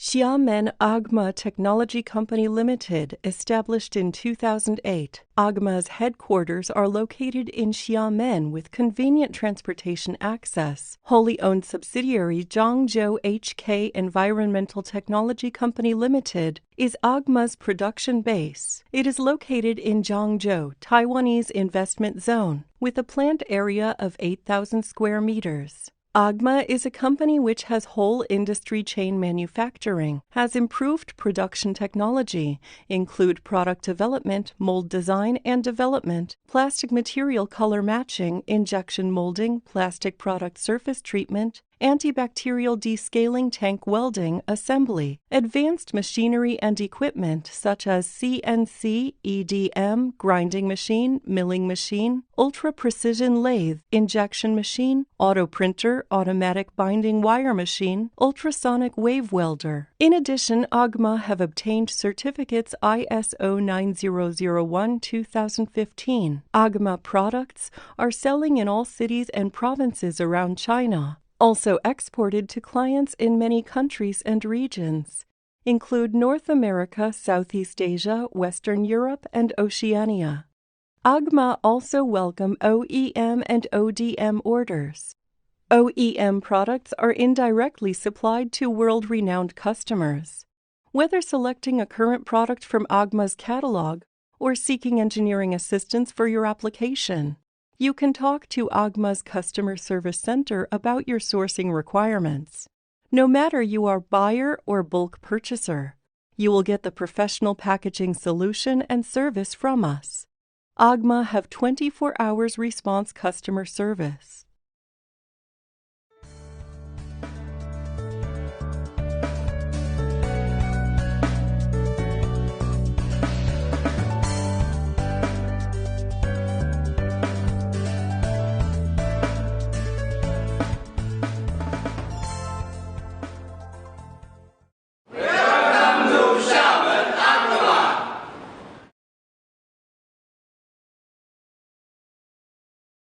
Xiamen Agma Technology Company Limited, established in 2008. Agma's headquarters are located in Xiamen with convenient transportation access. Wholly owned subsidiary Zhangzhou HK Environmental Technology Company Limited is Agma's production base. It is located in Zhangzhou, Taiwanese investment zone, with a plant area of 8,000 square meters. Agma is a company which has whole industry chain manufacturing, has improved production technology, include product development, mold design and development, plastic material color matching, injection molding, plastic product surface treatment, antibacterial descaling tank welding, assembly, advanced machinery and equipment such as CNC, EDM, grinding machine, milling machine, ultra-precision lathe, injection machine, auto printer, automatic binding wire machine, ultrasonic wave welder. In addition, Agma have obtained certificates ISO 9001-2015. Agma products are selling in all cities and provinces around China. Also exported to clients in many countries and regions, include North America, Southeast Asia, Western Europe, and Oceania. Agma also welcome OEM and ODM orders. OEM products are indirectly supplied to world-renowned customers. Whether selecting a current product from Agma's catalog or seeking engineering assistance for your application, you can talk to Agma's Customer Service Center about your sourcing requirements. No matter you are buyer or bulk purchaser, you will get the professional packaging solution and service from us. Agma have 24 hours response customer service.